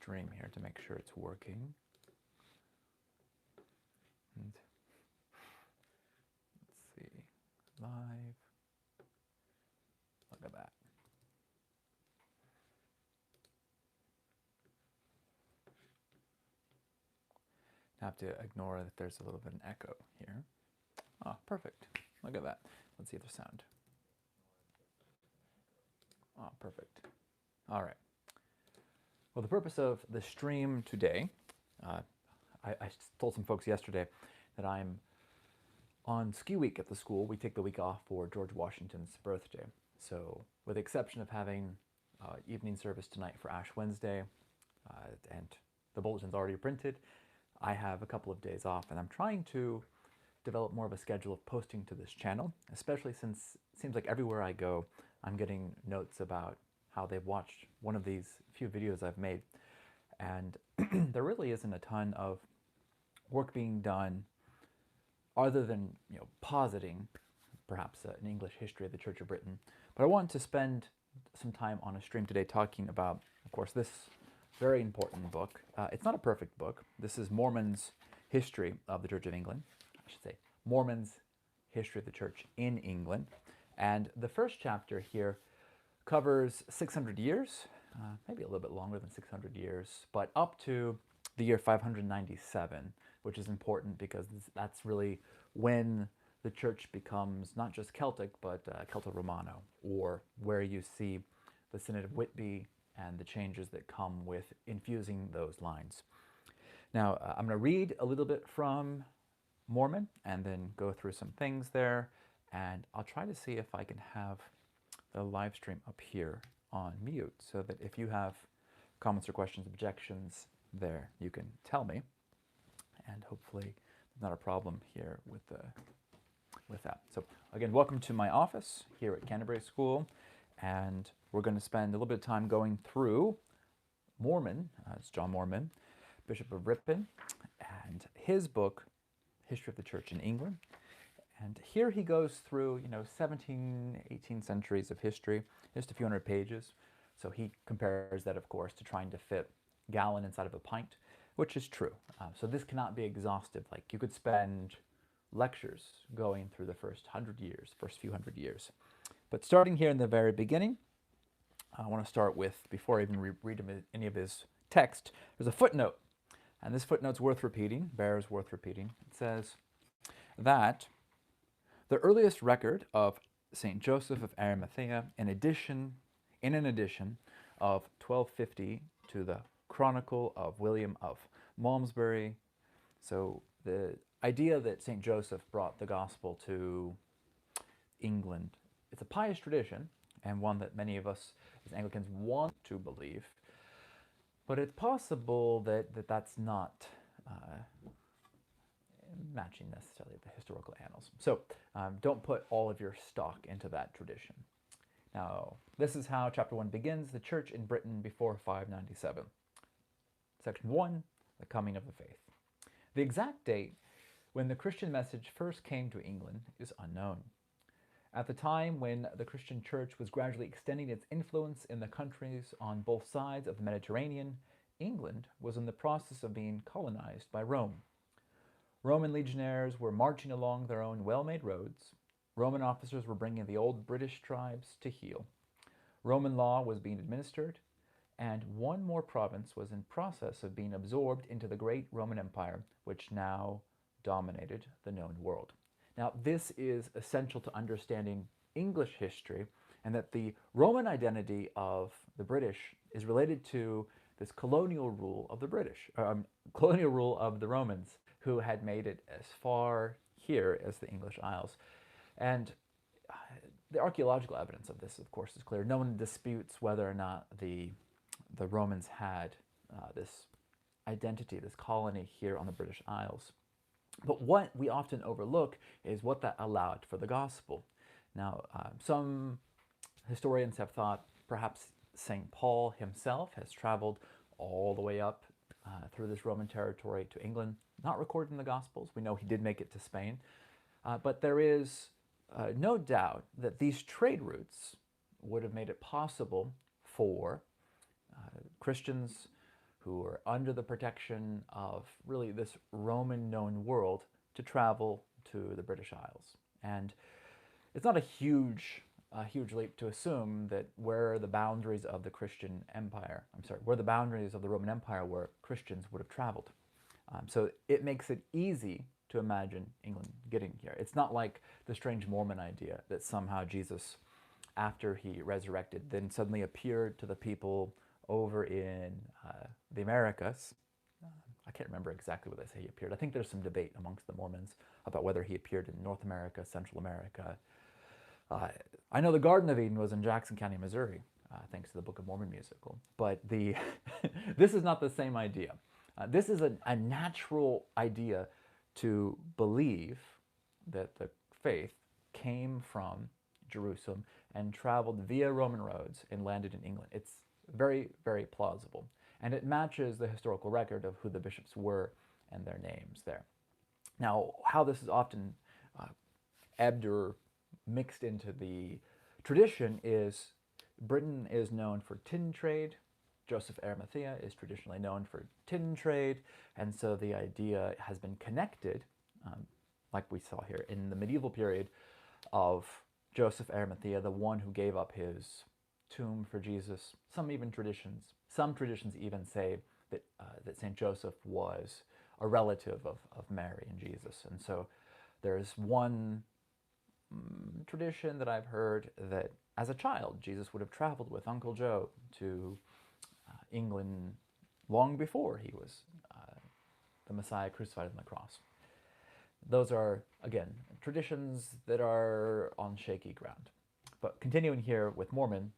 stream here to make sure it's working. And let's see, live. Look at that. I have to ignore that there's a little bit of an echo here. Oh, perfect. Look at that. Let's see the sound. Oh, perfect. All right. Well, the purpose of the stream today, I told some folks yesterday that I'm on ski week at the school. We take the week off for George Washington's birthday. So with the exception of having evening service tonight for Ash Wednesday, and the bulletin's already printed, I have a couple of days off, and I'm trying to develop more of a schedule of posting to this channel, especially since it seems like everywhere I go, I'm getting notes about how they've watched one of these few videos I've made. And there really isn't a ton of work being done other than, positing perhaps an English history of the Church of Britain. But I want to spend some time on a stream today talking about, of course, this very important book. It's not a perfect book. This is Moorman's History of the Church of England. I should say Moorman's History of the Church in England. And the first chapter here covers 600 years, maybe a little bit longer than 600 years, but up to the year 597, which is important because that's really when the church becomes not just Celtic, but Celto-Romano, or where you see the Synod of Whitby and the changes that come with infusing those lines. Now, I'm going to read a little bit from Moorman and then go through some things there, and I'll try to see if I can have the live stream up here on mute so that if you have comments or questions, objections there, you can tell me, and hopefully there's not a problem here with that. So again, welcome to my office here at Canterbury School, and we're going to spend a little bit of time going through Moorman. It's John Moorman, Bishop of Ripon, and his book, History of the Church in England. And here he goes through, 17, 18 centuries of history, just a few hundred pages. So he compares that, of course, to trying to fit a gallon inside of a pint, which is true. So this cannot be exhaustive. Like, you could spend lectures going through the first few hundred years. But starting here in the very beginning, I want to start with, before I even read any of his text, there's a footnote. And this footnote's worth repeating, bears worth repeating. It says that the earliest record of Saint Joseph of Arimathea, in an edition of 1250 to the Chronicle of William of Malmesbury. So the idea that Saint Joseph brought the gospel to England, it's a pious tradition, and one that many of us as Anglicans want to believe, but it's possible that that's not matching necessarily the historical annals. So don't put all of your stock into that tradition. Now, this is how chapter 1 begins: the church in Britain before 597. Section 1, the coming of the faith. The exact date when the Christian message first came to England is unknown. At the time when the Christian church was gradually extending its influence in the countries on both sides of the Mediterranean, England was in the process of being colonized by Rome. Roman legionaries were marching along their own well-made roads. Roman officers were bringing the old British tribes to heel. Roman law was being administered, and one more province was in process of being absorbed into the great Roman Empire, which now dominated the known world. Now, this is essential to understanding English history, and that the Roman identity of the British is related to this colonial rule of the colonial rule of the Romans, who had made it as far here as the English Isles. And the archaeological evidence of this, of course, is clear. No one disputes whether or not the Romans had this identity, this colony here on the British Isles. But what we often overlook is what that allowed for the gospel. Now, some historians have thought perhaps St. Paul himself has traveled all the way up through this Roman territory to England, not recorded in the Gospels. We know he did make it to Spain. But there is no doubt that these trade routes would have made it possible for Christians who were under the protection of really this Roman-known world to travel to the British Isles. And it's not a huge leap to assume that where the boundaries of the Christian Empire, where the boundaries of the Roman Empire were, Christians would have traveled. So it makes it easy to imagine England getting here. It's not like the strange Moorman idea that somehow Jesus, after he resurrected, then suddenly appeared to the people over in the Americas. I can't remember exactly what they say he appeared. I think there's some debate amongst the Mormons about whether he appeared in North America, Central America. I know the Garden of Eden was in Jackson County, Missouri, thanks to the Book of Mormon musical. But this is not the same idea. This is a natural idea to believe that the faith came from Jerusalem and traveled via Roman roads and landed in England. It's very, very plausible. And it matches the historical record of who the bishops were and their names there. Now, how this is often ebbed or mixed into the tradition is Britain is known for tin trade. Joseph Arimathea is traditionally known for tin trade, and so the idea has been connected, like we saw here in the medieval period, of Joseph Arimathea, the one who gave up his tomb for Jesus. Some traditions even say that that Saint Joseph was a relative of Mary and Jesus, and so there's one tradition that I've heard that as a child Jesus would have traveled with Uncle Joe to England long before he was the Messiah crucified on the cross. Those are, again, traditions that are on shaky ground. But continuing here with Moorman,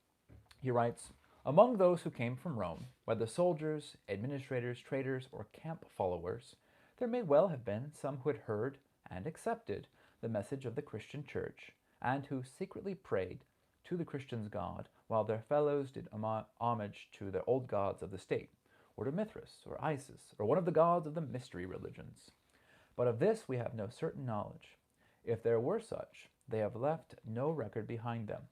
he writes, among those who came from Rome, whether soldiers, administrators, traders, or camp followers, there may well have been some who had heard and accepted the message of the Christian church, and who secretly prayed to the Christians' God, while their fellows did homage to the old gods of the state, or to Mithras, or Isis, or one of the gods of the mystery religions. But of this we have no certain knowledge. If there were such, they have left no record behind them.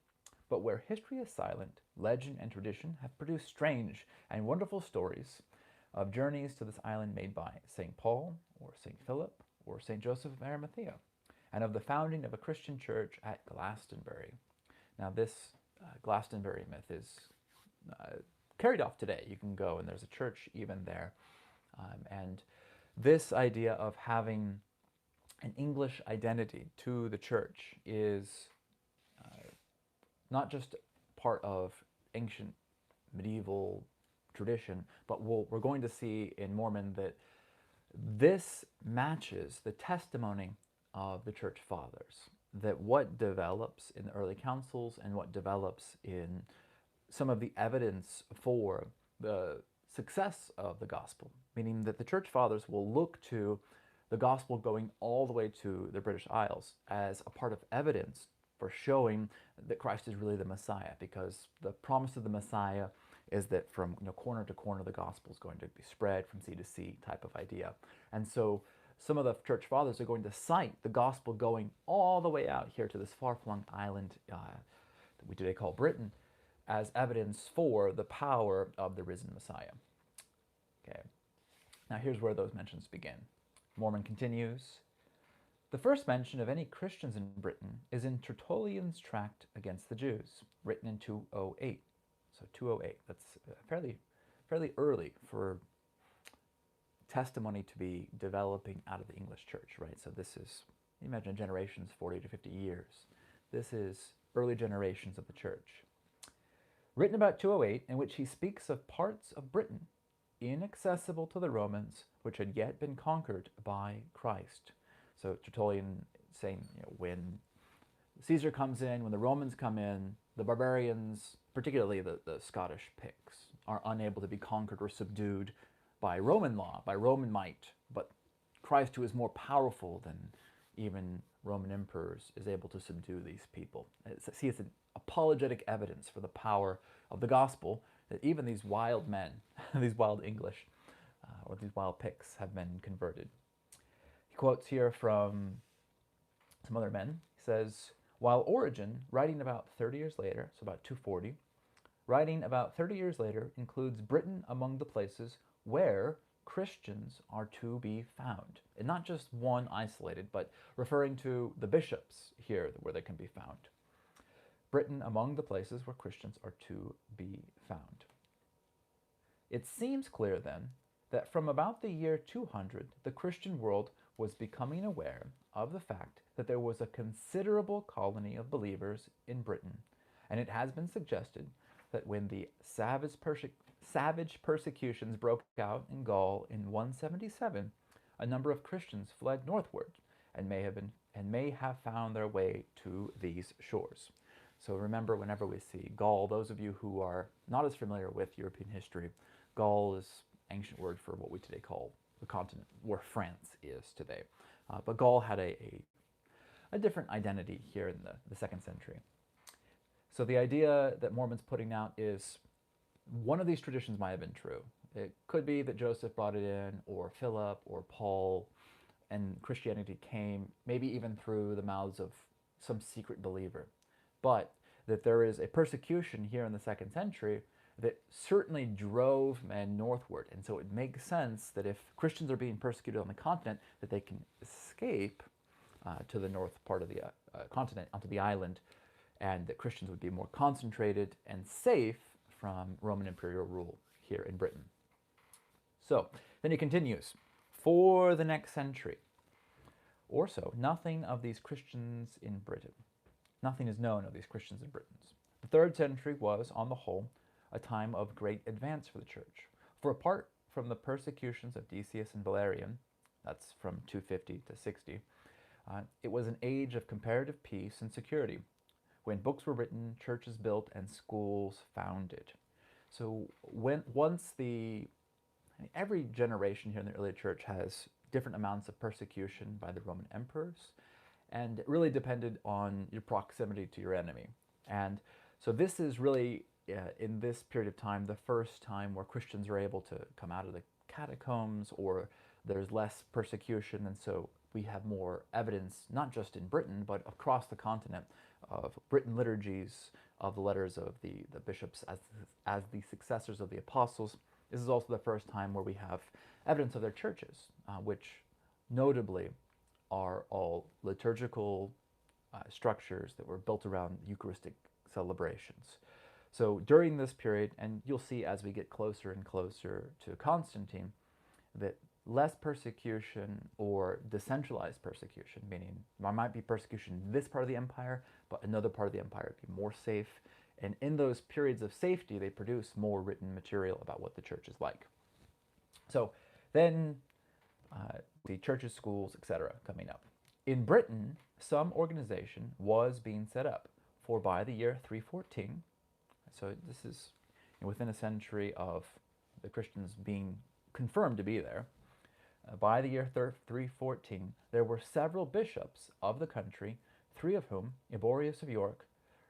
But where history is silent, legend and tradition have produced strange and wonderful stories of journeys to this island made by St. Paul, or St. Philip, or St. Joseph of Arimathea, and of the founding of a Christian church at Glastonbury. Now this Glastonbury myth is carried off today. You can go and there's a church even there. And this idea of having an English identity to the church is not just part of ancient medieval tradition, but we're going to see in Moorman that this matches the testimony of the church fathers, that what develops in the early councils and what develops in some of the evidence for the success of the gospel, meaning that the church fathers will look to the gospel going all the way to the British Isles as a part of evidence for showing that Christ is really the Messiah, because the promise of the Messiah is that from corner to corner the gospel is going to be spread from sea to sea type of idea. And so some of the church fathers are going to cite the gospel going all the way out here to this far-flung island that we today call Britain as evidence for the power of the risen Messiah. Okay, now here's where those mentions begin. Moorman continues, the first mention of any Christians in Britain is in Tertullian's tract against the Jews, written in 208. So 208, that's fairly early for testimony to be developing out of the English church, right? So this is, imagine generations, 40 to 50 years. This is early generations of the church. Written about 208, in which he speaks of parts of Britain inaccessible to the Romans, which had yet been conquered by Christ. So Tertullian saying, when Caesar comes in, when the Romans come in, the barbarians, particularly the Scottish Picts, are unable to be conquered or subdued by Roman law, by Roman might. But Christ, who is more powerful than even Roman emperors, is able to subdue these people. See, it's an apologetic evidence for the power of the gospel that even these wild men, these wild English, or these wild Picts have been converted. He quotes here from some other men. He says, while Origen, writing about 30 years later, so about 240, writing about 30 years later, includes Britain among the places where Christians are to be found. And not just one isolated, but referring to the bishops here where they can be found. Britain among the places where Christians are to be found. It seems clear then that from about the year 200, the Christian world was becoming aware of the fact that there was a considerable colony of believers in Britain, and it has been suggested that when the savage persecutions broke out in Gaul in 177, a number of Christians fled northward and may have found their way to these shores. So remember, whenever we see Gaul, those of you who are not as familiar with European history, Gaul is ancient word for what we today call the continent, where France is today. But Gaul had a different identity here in the 2nd century. So the idea that Moorman's putting out is one of these traditions might have been true. It could be that Joseph brought it in, or Philip, or Paul, and Christianity came maybe even through the mouths of some secret believer. But that there is a persecution here in the 2nd century that certainly drove men northward. And so it makes sense that if Christians are being persecuted on the continent, that they can escape to the north part of the continent, onto the island, and that Christians would be more concentrated and safe from Roman imperial rule here in Britain. So then he continues, for the next century or so, nothing of these Christians in Britain. Nothing is known of these Christians in Britain. The 3rd century was, on the whole, a time of great advance for the church. For apart from the persecutions of Decius and Valerian, that's from 250 to 60, it was an age of comparative peace and security, when books were written, churches built, and schools founded. So every generation here in the early church has different amounts of persecution by the Roman emperors, and it really depended on your proximity to your enemy. And so this is really, in this period of time, the first time where Christians are able to come out of the catacombs, or there's less persecution, and so we have more evidence, not just in Britain, but across the continent, of written liturgies, of the letters of the bishops as the successors of the apostles. This is also the first time where we have evidence of their churches, which notably are all liturgical structures that were built around Eucharistic celebrations. So during this period, and you'll see as we get closer and closer to Constantine, that less persecution or decentralized persecution, meaning there might be persecution in this part of the empire, but another part of the empire would be more safe. And in those periods of safety, they produce more written material about what the church is like. So then the churches, schools, etc. coming up. In Britain, some organization was being set up, for by the year 314, so this is within a century of the Christians being confirmed to be there, by the year 314, there were several bishops of the country, 3 of whom, Eborius of York,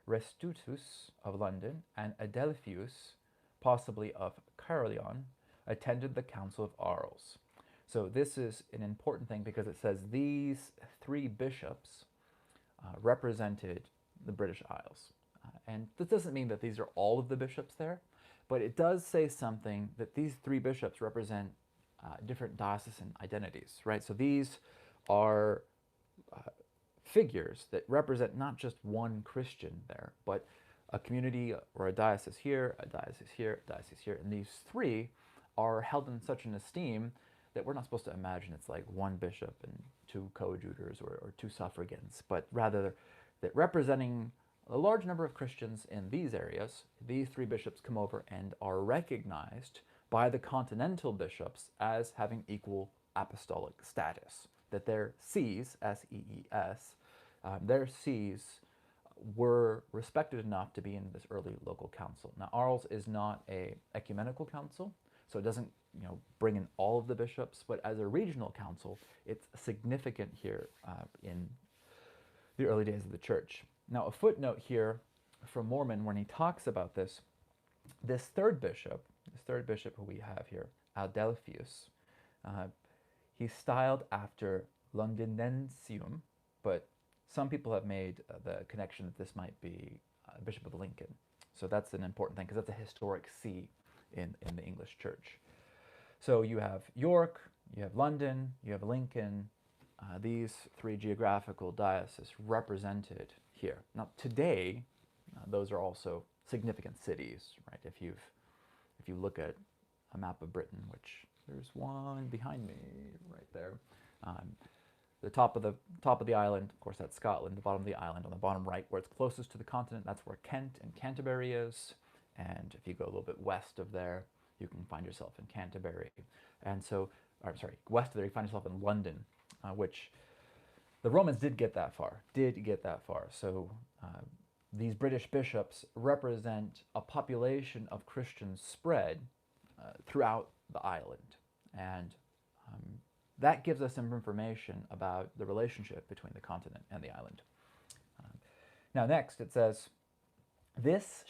Restutus of London, and Adelphius, possibly of Caerleon, attended the Council of Arles. So this is an important thing because it says these 3 bishops represented the British Isles. And this doesn't mean that these are all of the bishops there, but it does say something that these 3 bishops represent different diocesan identities, right? So these are figures that represent not just one Christian there, but a community or a diocese here, a diocese here, a diocese here, and these 3 are held in such an esteem that we're not supposed to imagine it's like one bishop and 2 coadjutors or 2 suffragans, but rather that representing a large number of Christians in these areas, these 3 bishops come over and are recognized by the continental bishops as having equal apostolic status, that their sees, S-E-E-S, their sees were respected enough to be in this early local council. Now, Arles is not a ecumenical council, so it doesn't bring in all of the bishops, but as a regional council, it's significant here in the early days of the church. Now, a footnote here from Moorman when he talks about this third bishop who we have here, Adelphius, he's styled after Londinensium, but some people have made the connection that this might be Bishop of Lincoln. So that's an important thing because that's a historic see in the English church. So you have York, you have London, you have Lincoln, these three geographical dioceses represented here. Now today, those are also significant cities, right? If you look at a map of Britain, which there's one behind me right there, the top of the island, of course, that's Scotland. The bottom of the island, on the bottom right, where it's closest to the continent, that's where Kent and Canterbury is. And if you go a little bit west of there, you can find yourself in Canterbury. And so, west of there, you find yourself in London, which the Romans did get that far. So these British bishops represent a population of Christians spread throughout the island. And that gives us some information about the relationship between the continent and the island. Now next it says, this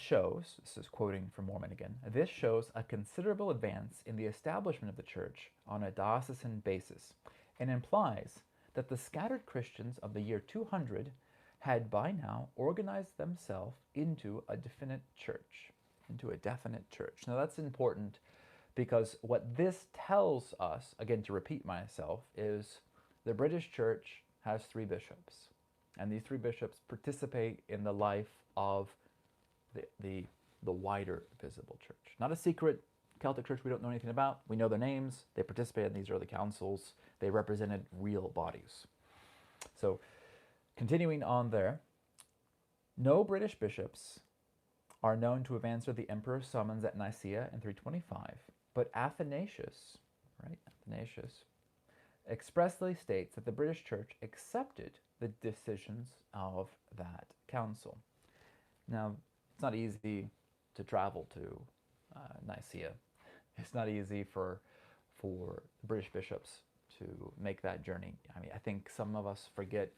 is quoting from Moorman again, this shows a considerable advance in the establishment of the church on a diocesan basis, and implies that the scattered Christians of the year 200 had by now organized themselves into a definite church. Now that's important, because what this tells us, again to repeat myself, is the British Church has 3 bishops. And these 3 bishops participate in the life of the wider visible church. Not a secret Celtic church we don't know anything about. We know their names. They participated in these early councils. They represented real bodies. So continuing on there, no British bishops are known to have answered the emperor's summons at Nicaea in 325. But Athanasius expressly states that the British Church accepted the decisions of that council. Now, it's not easy to travel to Nicaea. It's not easy for British bishops to make that journey. I mean, I think some of us forget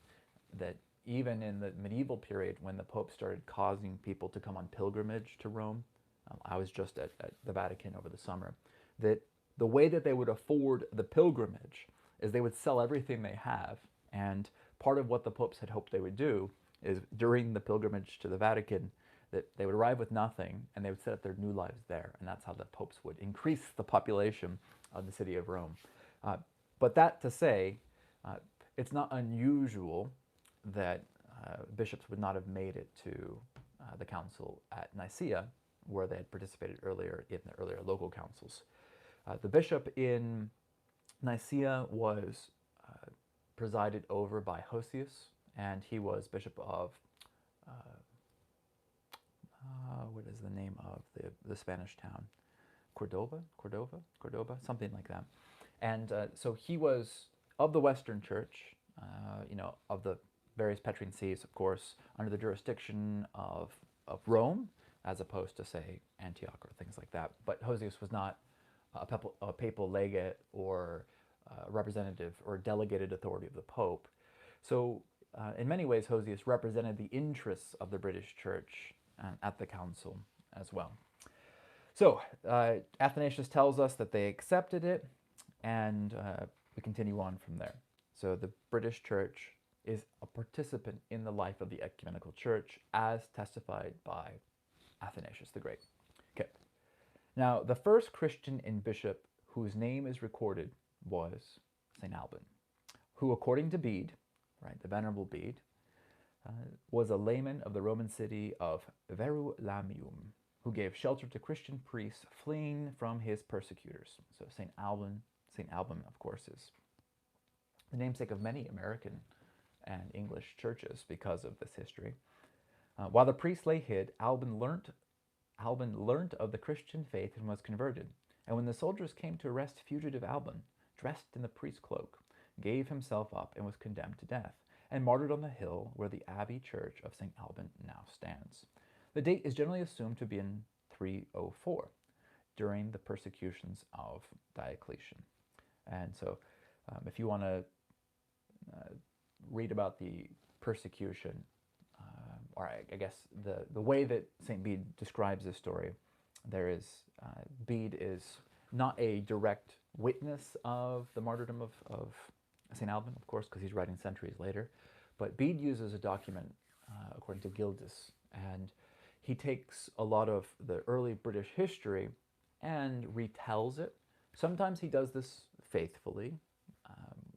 that even in the medieval period, when the Pope started causing people to come on pilgrimage to Rome, I was just at the Vatican over the summer, that the way that they would afford the pilgrimage is they would sell everything they have, and part of what the popes had hoped they would do is during the pilgrimage to the Vatican, that they would arrive with nothing and they would set up their new lives there, and that's how the popes would increase the population of the city of Rome. But that to say, it's not unusual that bishops would not have made it to the council at Nicaea, where they had participated earlier in the earlier local councils. The bishop in Nicaea was presided over by Hosius, and he was bishop of, what is the name of the Spanish town? Cordoba, something like that. And so he was of the Western Church, of the various Petrine sees, of course, under the jurisdiction of Rome, as opposed to, say, Antioch or things like that. But Hosius was not a papal legate or representative or delegated authority of the Pope. So in many ways, Hosius represented the interests of the British Church at the council as well. So Athanasius tells us that they accepted it, and we continue on from there. So the British Church is a participant in the life of the ecumenical church, as testified by Athanasius the Great. Okay. Now, the first Christian and bishop whose name is recorded was Saint Alban, who, according to Bede, right, the Venerable Bede, was a layman of the Roman city of Verulamium, who gave shelter to Christian priests fleeing from his persecutors. So Saint Alban, of course, is the namesake of many American and English churches because of this history. While the priests lay hid, Alban learnt of the Christian faith and was converted. And when the soldiers came to arrest fugitive Alban, dressed in the priest's cloak, gave himself up and was condemned to death, and martyred on the hill where the Abbey Church of St. Alban now stands. The date is generally assumed to be in 304, during the persecutions of Diocletian. And so if you want to read about the persecution, or I guess the way that St. Bede describes this story, there is, Bede is not a direct witness of the martyrdom of St. Alban, of course, because he's writing centuries later, but Bede uses a document according to Gildas, and he takes a lot of the early British history and retells it. Sometimes he does this faithfully,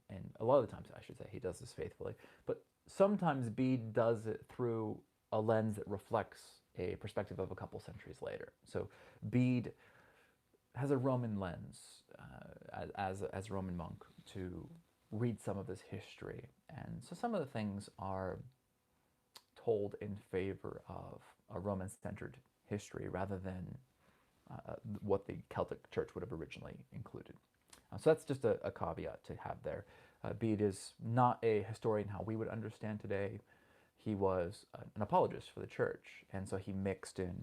and a lot of the times, I should say, he does this faithfully. But sometimes Bede does it through a lens that reflects a perspective of a couple centuries later. So Bede has a Roman lens as a Roman monk to read some of this history. And so some of the things are told in favor of a Roman-centered history rather than what the Celtic Church would have originally included. So that's just a caveat to have there. Bede is not a historian how we would understand today. He was an apologist for the church, and so he mixed in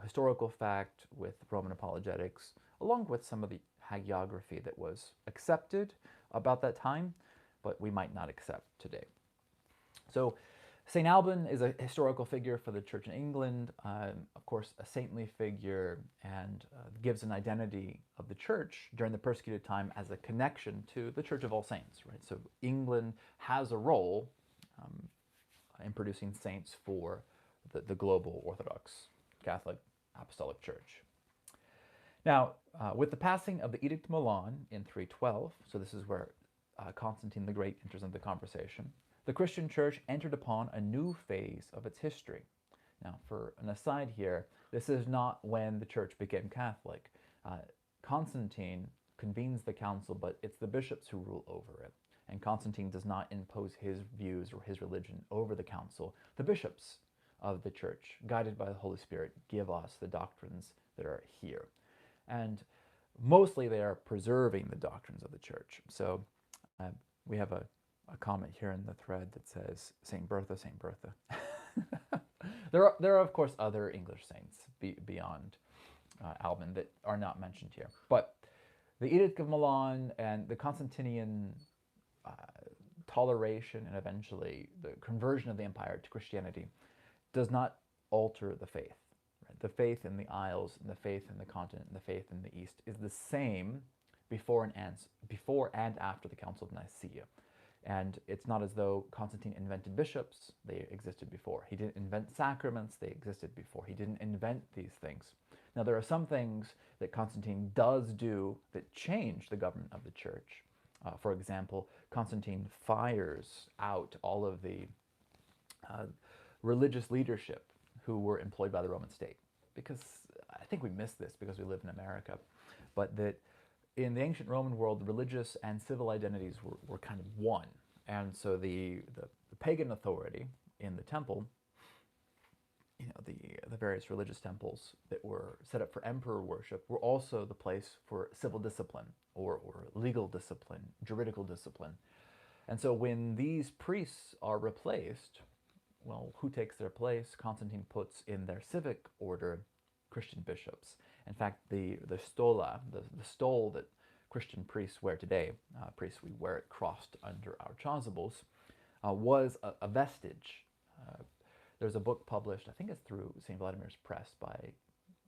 historical fact with Roman apologetics, along with some of the hagiography that was accepted about that time, but we might not accept today. So Saint Alban is a historical figure for the church in England, of course a saintly figure, and gives an identity of the church during the persecuted time as a connection to the Church of All Saints. Right? So England has a role in producing saints for the global Orthodox Catholic Apostolic Church. Now, with the passing of the Edict of Milan in 312, so this is where Constantine the Great enters into the conversation, the Christian Church entered upon a new phase of its history. Now, for an aside here, this is not when the Church became Catholic. Constantine convenes the council, but it's the bishops who rule over it. And Constantine does not impose his views or his religion over the council. The bishops of the Church, guided by the Holy Spirit, give us the doctrines that are here. And mostly they are preserving the doctrines of the Church. So we have a comment here in the thread that says, Saint Bertha, Saint Bertha. There are, of course, other English saints beyond Alban that are not mentioned here. But the Edict of Milan and the Constantinian toleration and eventually the conversion of the empire to Christianity does not alter the faith. Right? The faith in the Isles, and the faith in the continent, and the faith in the East is the same before and after the Council of Nicaea. And it's not as though Constantine invented bishops, they existed before. He didn't invent sacraments, they existed before. He didn't invent these things. Now, there are some things that Constantine does do that change the government of the church. For example, Constantine fires out all of the religious leadership who were employed by the Roman state. Because I think we miss this because we live in America, but that in the ancient Roman world, the religious and civil identities were kind of one. And so the pagan authority in the temple, you know, the various religious temples that were set up for emperor worship were also the place for civil discipline or legal discipline, juridical discipline. And so when these priests are replaced, well, who takes their place? Constantine puts in their civic order Christian bishops. In fact, the stola, the stole that Christian priests wear today, priests we wear it crossed under our chasubles, was a vestige. There's a book published, I think it's through St. Vladimir's Press by, I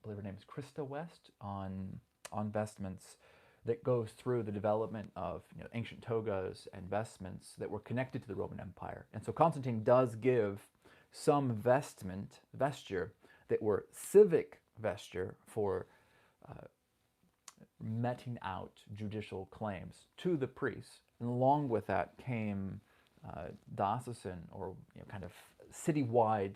believe her name is Krista West, on vestments that goes through the development of ancient togas and vestments that were connected to the Roman Empire. And so Constantine does give some vesture that were civic vesture for meting out judicial claims to the priests. And along with that came diocesan or kind of citywide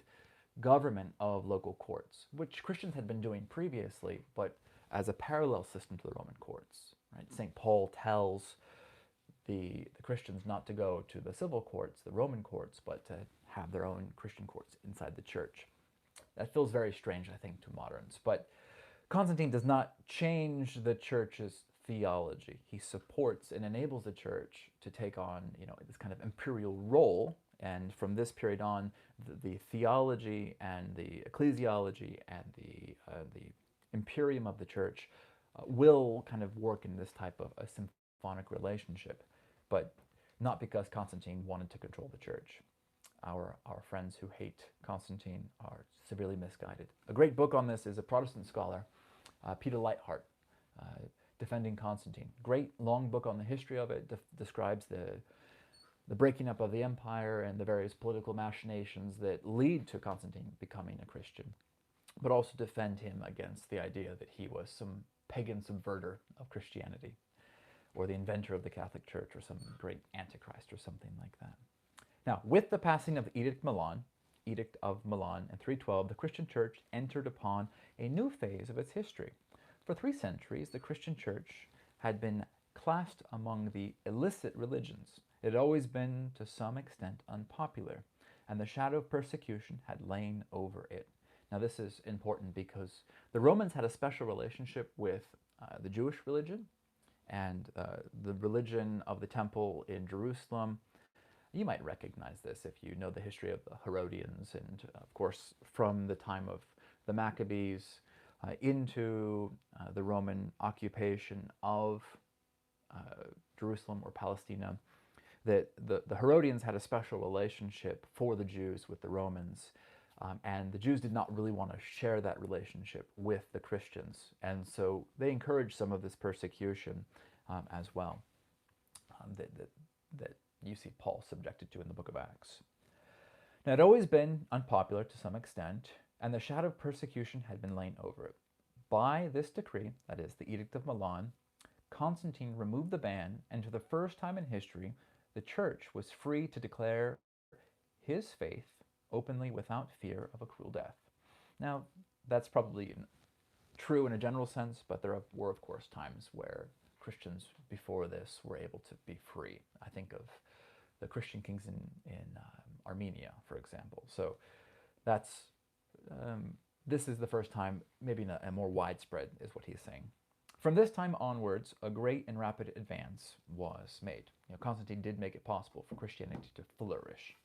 government of local courts, which Christians had been doing previously, but as a parallel system to the Roman courts. Right? St. Paul tells the Christians not to go to the civil courts, the Roman courts, but to have their own Christian courts inside the church. That feels very strange, I think, to moderns. But Constantine does not change the church's theology. He supports and enables the church to take on, this kind of imperial role. And from this period on, the theology and the ecclesiology and the imperium of the church will kind of work in this type of a symphonic relationship, but not because Constantine wanted to control the church. Our friends who hate Constantine are severely misguided. A great book on this is a Protestant scholar, Peter Leithart, Defending Constantine. Great long book on the history of it, describes the breaking up of the empire and the various political machinations that lead to Constantine becoming a Christian. but also defend him against the idea that he was some pagan subverter of Christianity, or the inventor of the Catholic Church, or some great antichrist, or something like that. Now, with the passing of the Edict of Milan in 312, the Christian Church entered upon a new phase of its history. For 3 centuries, the Christian Church had been classed among the illicit religions. It had always been, to some extent, unpopular, and the shadow of persecution had lain over it. Now, this is important because the Romans had a special relationship with the Jewish religion, and the religion of the temple in Jerusalem. You might recognize this if you know the history of the Herodians, and of course from the time of the Maccabees into the Roman occupation of Jerusalem or Palestina, that the Herodians had a special relationship for the Jews with the Romans, and the Jews did not really want to share that relationship with the Christians, and so they encouraged some of this persecution as well that you see Paul subjected to in the book of Acts. Now, it had always been unpopular to some extent, and the shadow of persecution had been lain over it. By this decree, that is, the Edict of Milan, Constantine removed the ban, and for the first time in history, the Church was free to declare his faith openly without fear of a cruel death. Now, that's probably true in a general sense, but there were, of course, times where Christians before this were able to be free. I think of the Christian kings in Armenia, for example. So that's this is the first time, maybe a more widespread, is what he's saying. From this time onwards, a great and rapid advance was made. Constantine did make it possible for Christianity to flourish.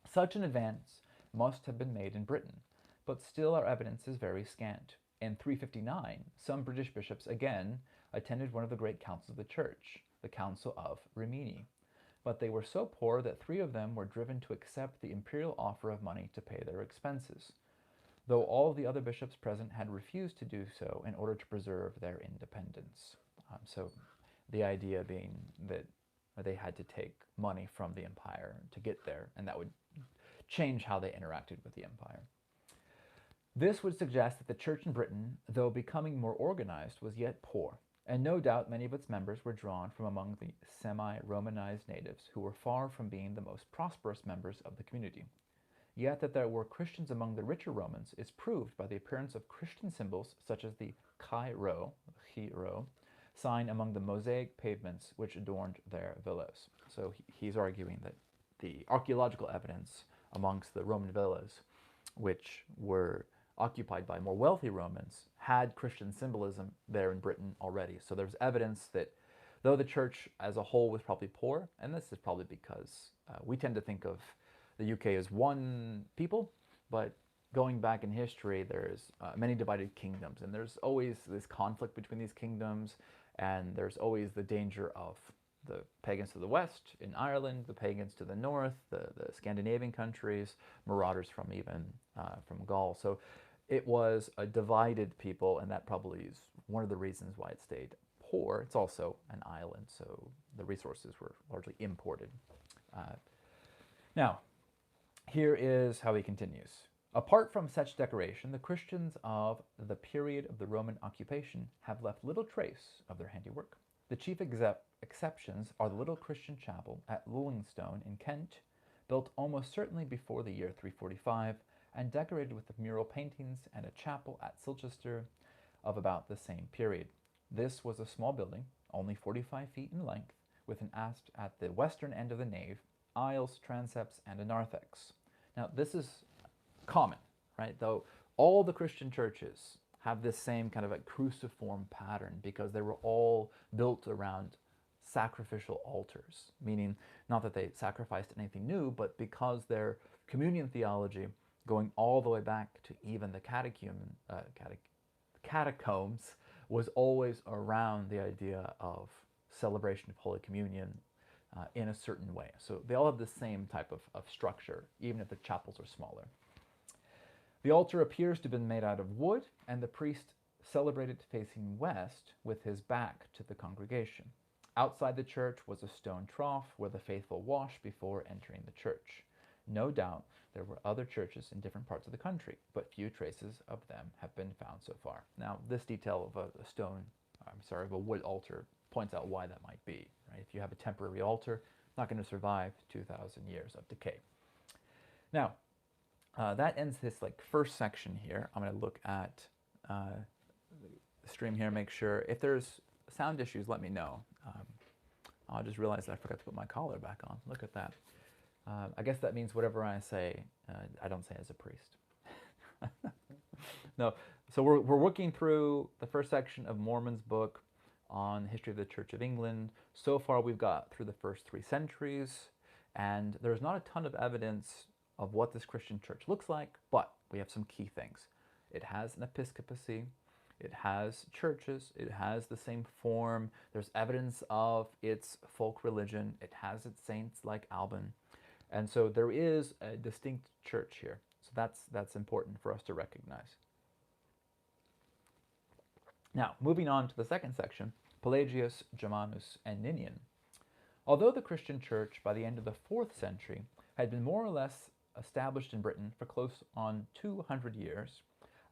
Such an advance must have been made in Britain, but still our evidence is very scant. In 359, some British bishops again attended one of the great councils of the Church, the Council of Rimini, but they were so poor that 3 of them were driven to accept the imperial offer of money to pay their expenses, though all the other bishops present had refused to do so in order to preserve their independence. So the idea being that they had to take money from the empire to get there, and that would change how they interacted with the empire. This would suggest that the Church in Britain, though becoming more organized, was yet poor, and no doubt many of its members were drawn from among the semi-Romanized natives, who were far from being the most prosperous members of the community. Yet that there were Christians among the richer Romans is proved by the appearance of Christian symbols such as the chi rho sign among the mosaic pavements which adorned their villas. So he's arguing that the archaeological evidence amongst the Roman villas, which were occupied by more wealthy Romans, had Christian symbolism there in Britain already. So there's evidence that though the church as a whole was probably poor, and this is probably because we tend to think of the UK as one people, but going back in history, there's many divided kingdoms, and there's always this conflict between these kingdoms, and there's always the danger of the pagans to the west in Ireland, the pagans to the north, the Scandinavian countries, marauders from even from Gaul. So it was a divided people, and that probably is one of the reasons why it stayed poor. It's also an island, so the resources were largely imported. Now, here is how he continues. Apart from such decoration, the Christians of the period of the Roman occupation have left little trace of their handiwork. The chief exceptions are the little Christian chapel at Lullingstone in Kent, built almost certainly before the year 345, and decorated with mural paintings, and a chapel at Silchester of about the same period. This was a small building, only 45 feet in length, with an apse at the western end of the nave, aisles, transepts, and a narthex. Now, this is common, right? Though all the Christian churches have this same kind of a cruciform pattern because they were all built around sacrificial altars, meaning not that they sacrificed anything new, but because their communion theology, going all the way back to even the catacombs, was always around the idea of celebration of Holy Communion in a certain way. So they all have the same type of structure, even if the chapels are smaller. The altar appears to have been made out of wood, and the priest celebrated facing west with his back to the congregation. Outside the church was a stone trough where the faithful washed before entering the church. No doubt there were other churches in different parts of the country, but few traces of them have been found so far. Now, this detail of of a wood altar points out why that might be. Right? If you have a temporary altar, it's not going to survive 2,000 years of decay. Now, that ends this first section here. I'm going to look at the stream here, make sure if there's sound issues, let me know. I just realized that I forgot to put my collar back on. Look at that. I guess that means whatever I say, I don't say as a priest. No, so we're working through the first section of Moorman's book on the history of the Church of England. So far we've got through the first 3 centuries, and there's not a ton of evidence of what this Christian church looks like, but we have some key things. It has an episcopacy, it has churches, it has the same form, there's evidence of its folk religion, it has its saints like Alban, and so there is a distinct church here. So that's important for us to recognize. Now, moving on to the second section, Pelagius, Germanus, and Ninian. Although the Christian church by the end of the 4th century had been more or less established in Britain for close on 200 years,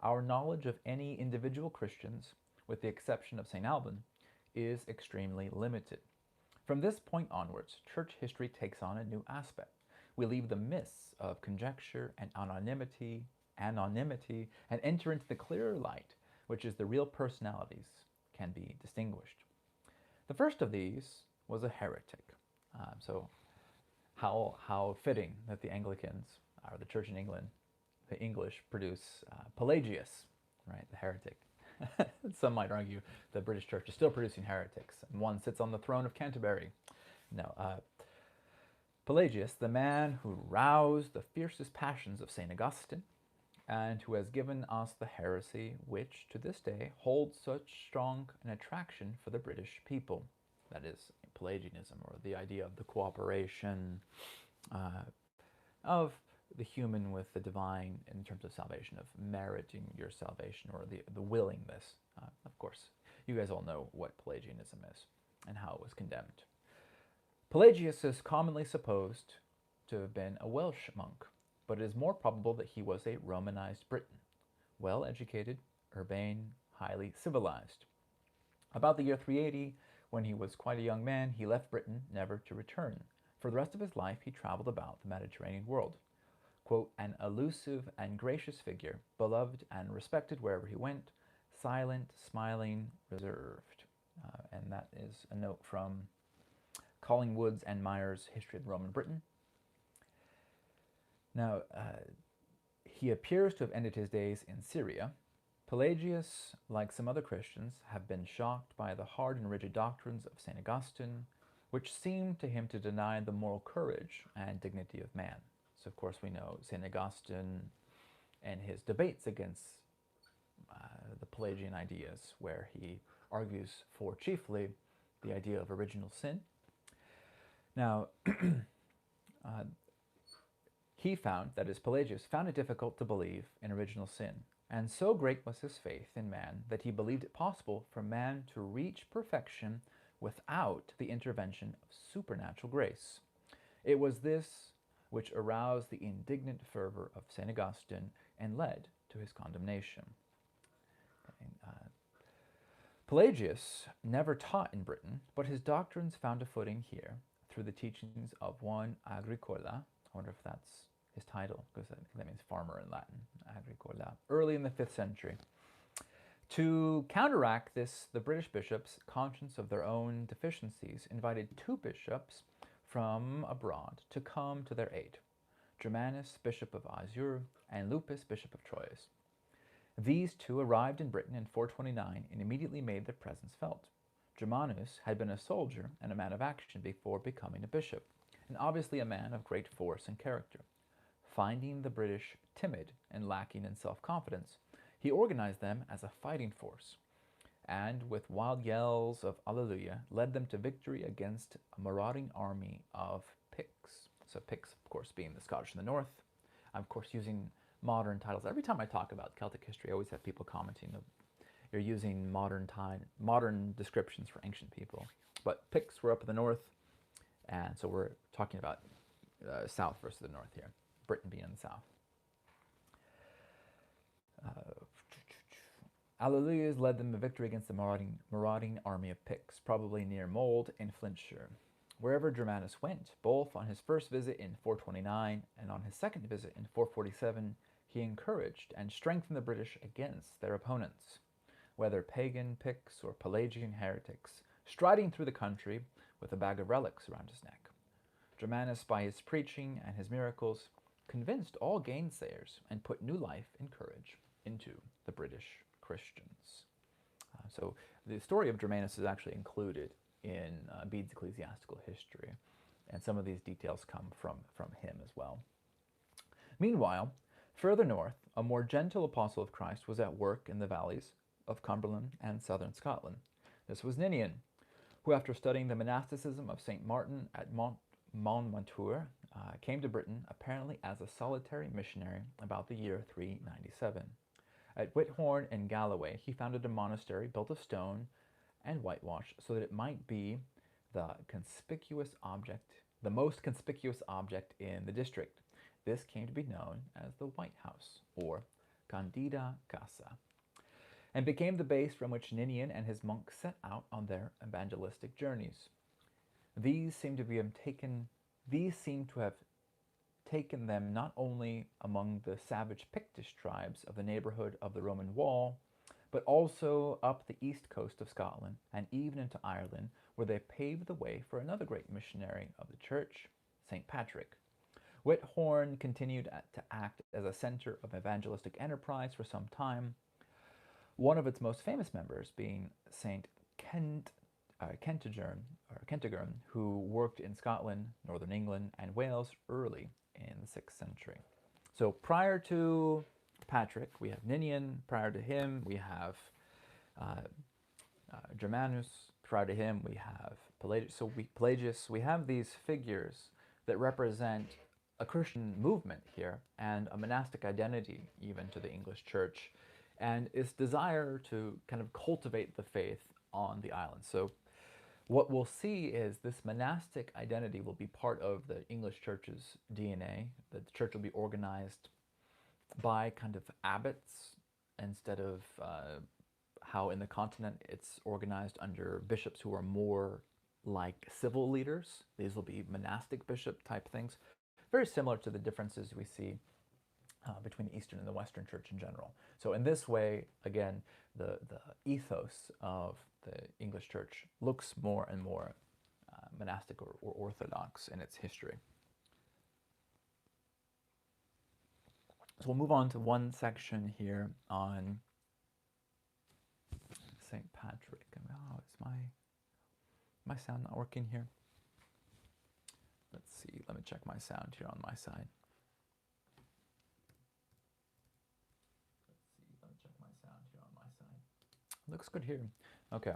our knowledge of any individual Christians, with the exception of Saint Alban, is extremely limited. From this point onwards, church history takes on a new aspect. We leave the mists of conjecture and anonymity, and enter into the clearer light, which is the real personalities can be distinguished. The first of these was a heretic. So how fitting that the Anglicans, or the church in England, the English produce Pelagius, right, the heretic. Some might argue the British church is still producing heretics, and one sits on the throne of Canterbury. No, Pelagius, the man who roused the fiercest passions of St. Augustine, and who has given us the heresy which, to this day, holds such strong an attraction for the British people. That is, Pelagianism, or the idea of the cooperation of the human with the divine in terms of salvation, of meriting your salvation, or the willingness. Of course, you guys all know what Pelagianism is and how it was condemned. Pelagius is commonly supposed to have been a Welsh monk, but it is more probable that he was a Romanized Briton, well-educated, urbane, highly civilized. About the year 380, when he was quite a young man, he left Britain, never to return. For the rest of his life, he traveled about the Mediterranean world. Quote, an elusive and gracious figure, beloved and respected wherever he went, silent, smiling, reserved. And that is a note from Collingwood's and Meyer's History of Roman Britain. Now, he appears to have ended his days in Syria. Pelagius, like some other Christians, have been shocked by the hard and rigid doctrines of St. Augustine, which seemed to him to deny the moral courage and dignity of man. So, of course, we know St. Augustine and his debates against the Pelagian ideas, where he argues for chiefly the idea of original sin. Now, he found, that is, Pelagius found it difficult to believe in original sin, and so great was his faith in man that he believed it possible for man to reach perfection without the intervention of supernatural grace. It was this which aroused the indignant fervor of St. Augustine and led to his condemnation. Pelagius never taught in Britain, but his doctrines found a footing here through the teachings of one Agricola. I wonder if that's his title, because I think that means farmer in Latin, Agricola, early in the 5th century. To counteract this, the British bishops, conscious of their own deficiencies, invited 2 bishops from abroad to come to their aid, Germanus, Bishop of Auxerre, and Lupus, Bishop of Troyes. These 2 arrived in Britain in 429 and immediately made their presence felt. Germanus had been a soldier and a man of action before becoming a bishop, and obviously a man of great force and character. Finding the British timid and lacking in self-confidence, he organized them as a fighting force, and with wild yells of Alleluia, led them to victory against a marauding army of Picts. So Picts, of course, being the Scottish in the north. I'm, of course, using modern titles. Every time I talk about Celtic history, I always have people commenting that you're using modern descriptions for ancient people. But Picts were up in the north, and so we're talking about south versus the north here. Britain being in the south. Alleluias led them to victory against the marauding army of Picts, probably near Mold in Flintshire. Wherever Germanus went, both on his first visit in 429 and on his second visit in 447, he encouraged and strengthened the British against their opponents, whether pagan Picts or Pelagian heretics, striding through the country with a bag of relics around his neck. Germanus, by his preaching and his miracles, convinced all gainsayers and put new life and courage into the British Christians. So the story of Germanus is actually included in Bede's ecclesiastical history, and some of these details come from him as well. Meanwhile, further north, a more gentle apostle of Christ was at work in the valleys of Cumberland and southern Scotland. This was Ninian, who, after studying the monasticism of St. Martin at Monmouth, came to Britain apparently as a solitary missionary about the year 397. At Whithorn in Galloway, he founded a monastery built of stone and whitewash so that it might be the most conspicuous object in the district. This came to be known as the White House, or Candida Casa, and became the base from which Ninian and his monks set out on their evangelistic journeys. These seem to have taken them not only among the savage Pictish tribes of the neighborhood of the Roman wall, but also up the east coast of Scotland and even into Ireland, where they paved the way for another great missionary of the church, St. Patrick. Whithorn continued to act as a center of evangelistic enterprise for some time, one of its most famous members being St. Kentigern, who worked in Scotland, northern England, and Wales early in the 6th century. So prior to Patrick, we have Ninian. Prior to him, we have Germanus. Prior to him, we have Pelagius. We have these figures that represent a Christian movement here and a monastic identity even to the English church, and its desire to kind of cultivate the faith on the island. So what we'll see is this monastic identity will be part of the English church's DNA. The church will be organized by kind of abbots instead of how in the continent it's organized under bishops who are more like civil leaders. These will be monastic bishop type things, very similar to the differences we see between the Eastern and the Western Church in general. So in this way, again, the ethos of the English Church looks more and more monastic or orthodox in its history. So we'll move on to one section here on St. Patrick. Oh, is my sound not working here? Let's see, let me check my sound here on my side. Looks good here. Okay.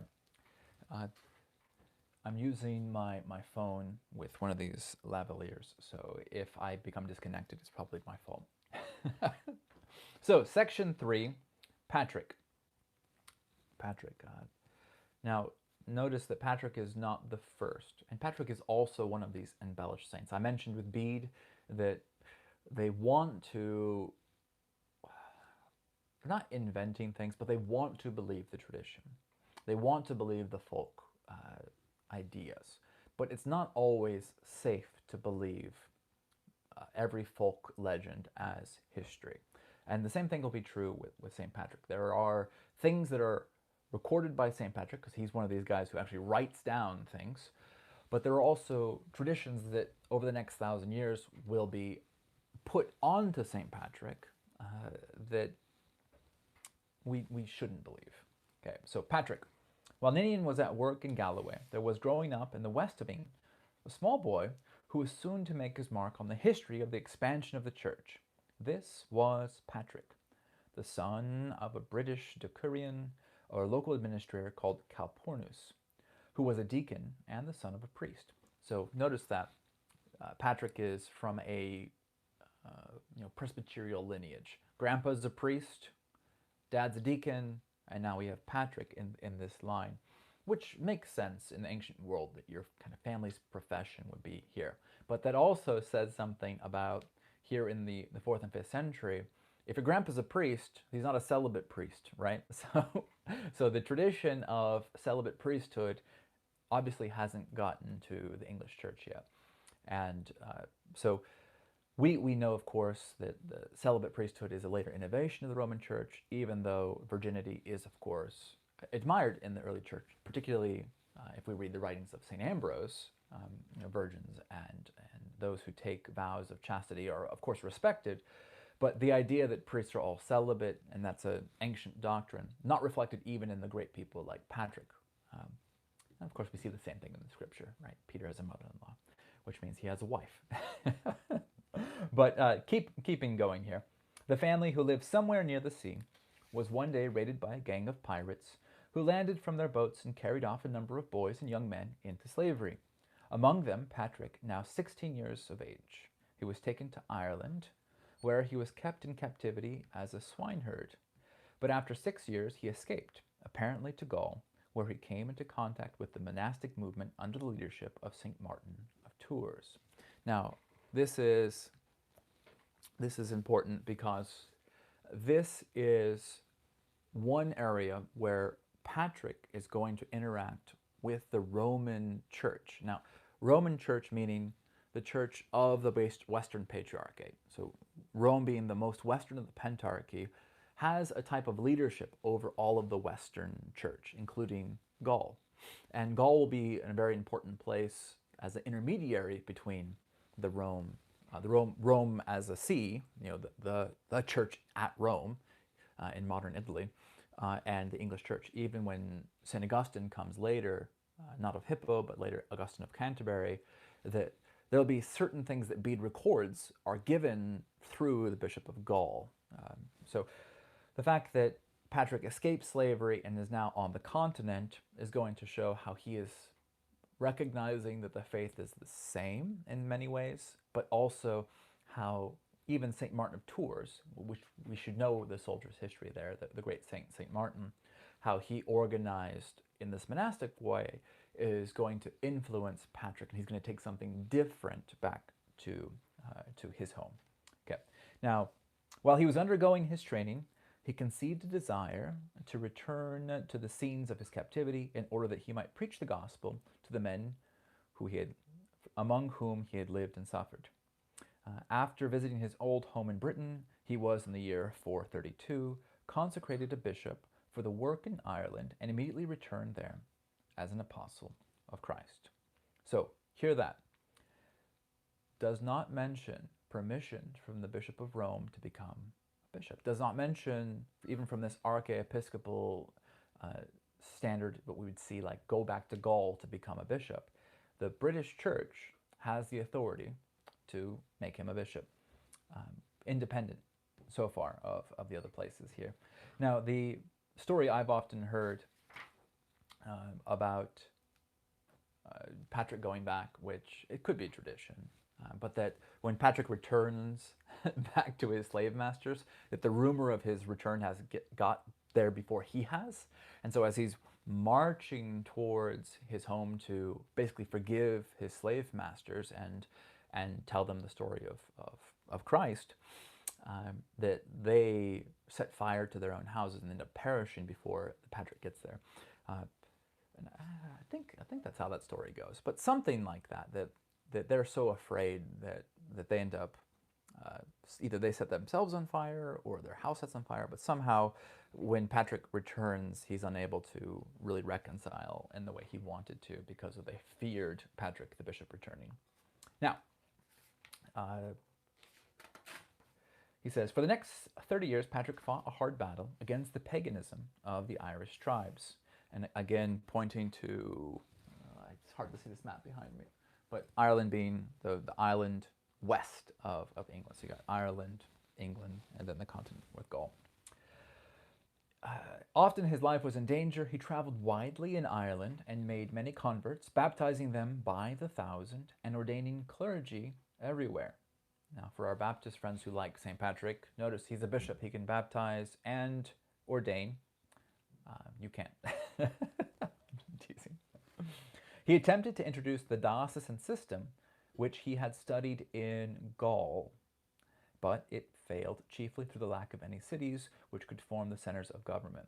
I'm using my phone with one of these lavaliers, so if I become disconnected, it's probably my fault. So, section 3, Patrick. Now, notice that Patrick is not the first, and Patrick is also one of these embellished saints. I mentioned with Bede that they want to, they're not inventing things, but they want to believe the tradition. They want to believe the folk ideas. But it's not always safe to believe every folk legend as history. And the same thing will be true with St. Patrick. There are things that are recorded by St. Patrick, because he's one of these guys who actually writes down things. But there are also traditions that over the next 1,000 years will be put onto St. Patrick that we shouldn't believe. Okay, so Patrick. While Ninian was at work in Galloway, there was growing up in the west of England a small boy who was soon to make his mark on the history of the expansion of the church. This was Patrick, the son of a British decurion or local administrator called Calpurnus, who was a deacon and the son of a priest. So notice that Patrick is from a Presbyterial lineage. Grandpa's a priest, dad's a deacon, and now we have Patrick in this line, which makes sense in the ancient world that your kind of family's profession would be here. But that also says something about here in the 4th and 5th century, if your grandpa's a priest, he's not a celibate priest, right? So the tradition of celibate priesthood obviously hasn't gotten to the English church yet. And so we know, of course, that the celibate priesthood is a later innovation of the Roman Church, even though virginity is, of course, admired in the early church, particularly if we read the writings of Saint Ambrose. Virgins and those who take vows of chastity are, of course, respected, but the idea that priests are all celibate, and that's an ancient doctrine, not reflected even in the great people like Patrick. And of course, we see the same thing in the scripture, right? Peter has a mother-in-law, which means he has a wife. But keeping going here, the family who lived somewhere near the sea was one day raided by a gang of pirates who landed from their boats and carried off a number of boys and young men into slavery. Among them, Patrick, now 16 years of age. He was taken to Ireland, where he was kept in captivity as a swineherd. But after 6 years, he escaped, apparently to Gaul, where he came into contact with the monastic movement under the leadership of St. Martin of Tours. Now, this is important because this is one area where Patrick is going to interact with the Roman Church. Now, Roman Church meaning the Church of the Western Patriarchate. So Rome, being the most Western of the Pentarchy, has a type of leadership over all of the Western Church, including Gaul. And Gaul will be a very important place as an intermediary between the Rome as a see, the church at Rome in modern Italy, and the English Church. Even when St. Augustine comes later, not of Hippo, but later Augustine of Canterbury, that there'll be certain things that Bede records are given through the Bishop of Gaul. So the fact that Patrick escaped slavery and is now on the continent is going to show how he is recognizing that the faith is the same in many ways, but also how even St. Martin of Tours, which we should know the soldier's history there, the great St. Martin, how he organized in this monastic way is going to influence Patrick, and he's going to take something different back to his home. Okay. Now, while he was undergoing his training, he conceived a desire to return to the scenes of his captivity in order that he might preach the gospel to the men among whom he had lived and suffered. After visiting his old home in Britain, he was, in the year 432, consecrated a bishop for the work in Ireland and immediately returned there as an apostle of Christ. So, hear that. Does not mention permission from the Bishop of Rome to become a bishop. Does not mention, even from this archiepiscopal standard, what we would see like go back to Gaul to become a bishop. The British Church has the authority to make him a bishop, independent so far of the other places here. Now, the story I've often heard about Patrick going back, which it could be a tradition, but that when Patrick returns back to his slave masters, that the rumor of his return has got there before he has. And so as he's marching towards his home to basically forgive his slave masters and tell them the story of Christ, that they set fire to their own houses and end up perishing before Patrick gets there. And I think that's how that story goes. But something like that they're so afraid that they end up either they set themselves on fire or their house sets on fire. But somehow, when Patrick returns, he's unable to really reconcile in the way he wanted to because they feared Patrick, the bishop, returning. Now, he says, for the next 30 years, Patrick fought a hard battle against the paganism of the Irish tribes. And again, pointing to, it's hard to see this map behind me, but Ireland being the island west of England. So you got Ireland, England, and then the continent with Gaul. Often his life was in danger. He traveled widely in Ireland and made many converts, baptizing them by the thousand and ordaining clergy everywhere. Now, for our Baptist friends who like St. Patrick, notice he's a bishop. He can baptize and ordain. You can't. I'm teasing. He attempted to introduce the diocesan system, which he had studied in Gaul. but it failed chiefly through the lack of any cities which could form the centers of government.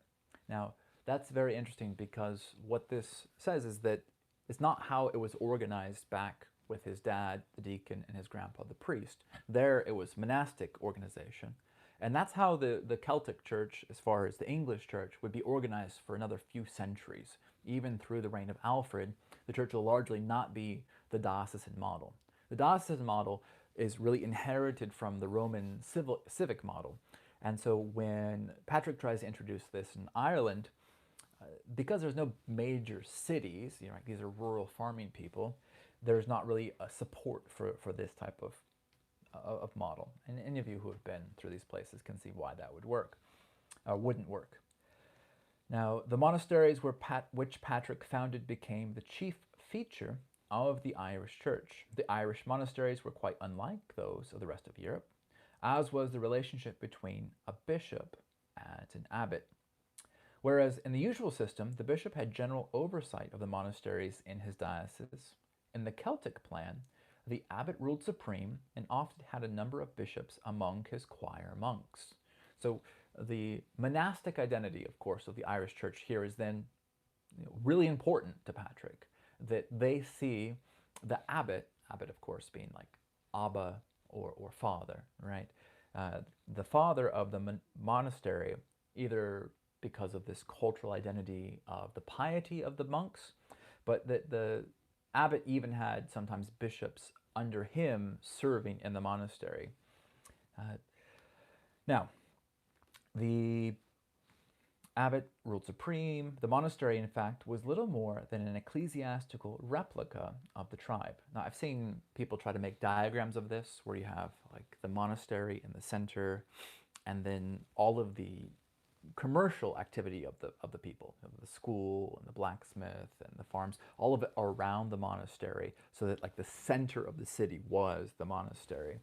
Now, that's very interesting because what this says is that it's not how it was organized back with his dad, the deacon, and his grandpa, the priest. There it was monastic organization. And that's how the Celtic church, as far as the English church, would be organized for another few centuries. Even through the reign of Alfred, the church will largely not be the diocesan model. The diocesan model is really inherited from the Roman civic model. And so when Patrick tries to introduce this in Ireland, because there's no major cities, these are rural farming people, there's not really a support for this type of model. And any of you who have been through these places can see why that wouldn't work. Now, the monasteries which Patrick founded became the chief feature of the Irish church. The Irish monasteries were quite unlike those of the rest of Europe, as was the relationship between a bishop and an abbot. Whereas in the usual system, the bishop had general oversight of the monasteries in his diocese. In the Celtic plan, the abbot ruled supreme and often had a number of bishops among his choir monks. So the monastic identity, of course, of the Irish church here is then really important to Patrick, that they see the abbot of course being like Abba or father, right? The father of the monastery, either because of this cultural identity of the piety of the monks, but that the abbot even had sometimes bishops under him serving in the monastery. Now, the abbot ruled supreme. The monastery, in fact, was little more than an ecclesiastical replica of the tribe. Now, I've seen people try to make diagrams of this where you have like the monastery in the center and then all of the commercial activity of the people, the school and the blacksmith and the farms, all of it around the monastery, so that like the center of the city was the monastery.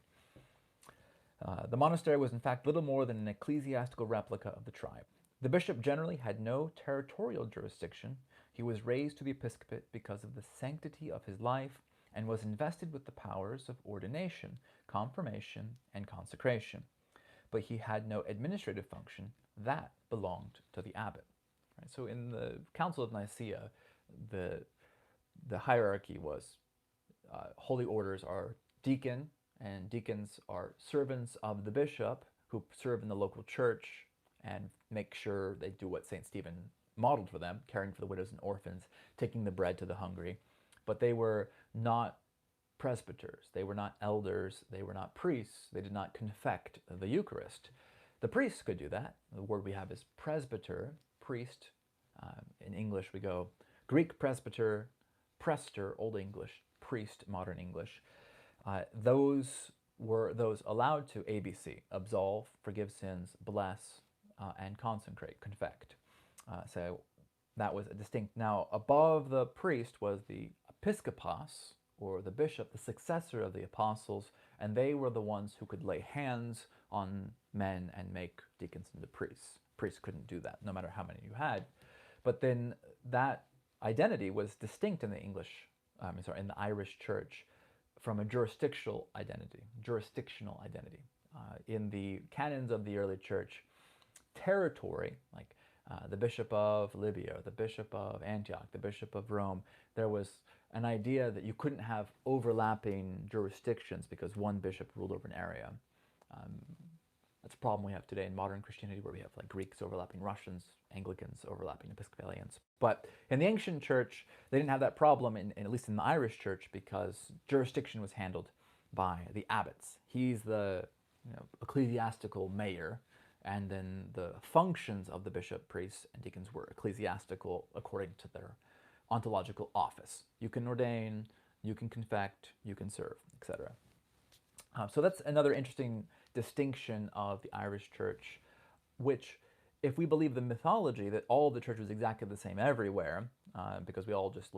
The monastery was in fact little more than an ecclesiastical replica of the tribe. The bishop generally had no territorial jurisdiction. He was raised to the episcopate because of the sanctity of his life and was invested with the powers of ordination, confirmation, and consecration. But he had no administrative function. That belonged to the abbot. Right? So in the Council of Nicaea, the hierarchy was holy orders are deacon, and deacons are servants of the bishop who serve in the local church and make sure they do what St. Stephen modeled for them, caring for the widows and orphans, taking the bread to the hungry. But they were not presbyters, they were not elders, they were not priests, they did not confect the Eucharist. The priests could do that. The word we have is presbyter, priest. In English we go Greek presbyter, prester, Old English, priest, modern English. Those were those allowed to ABC, absolve, forgive sins, bless, and consecrate, confect. So that was a distinct. Now, above the priest was the episkopos, or the bishop, the successor of the apostles, and they were the ones who could lay hands on men and make deacons into priests. Priests couldn't do that, no matter how many you had. But then that identity was distinct in the in the Irish church from a jurisdictional identity. In the canons of the early church, territory, like the bishop of Libya, the bishop of Antioch, the bishop of Rome, there was an idea that you couldn't have overlapping jurisdictions because one bishop ruled over an area. That's a problem we have today in modern Christianity, where we have like Greeks overlapping Russians, Anglicans overlapping Episcopalians. But in the ancient church, they didn't have that problem, at least in the Irish church, because jurisdiction was handled by the abbots. He's the ecclesiastical mayor, and then the functions of the bishop, priests, and deacons were ecclesiastical according to their ontological office. You can ordain, you can confect, you can serve, etc. So that's another interesting distinction of the Irish church, which, if we believe the mythology that all the church was exactly the same everywhere, because we all just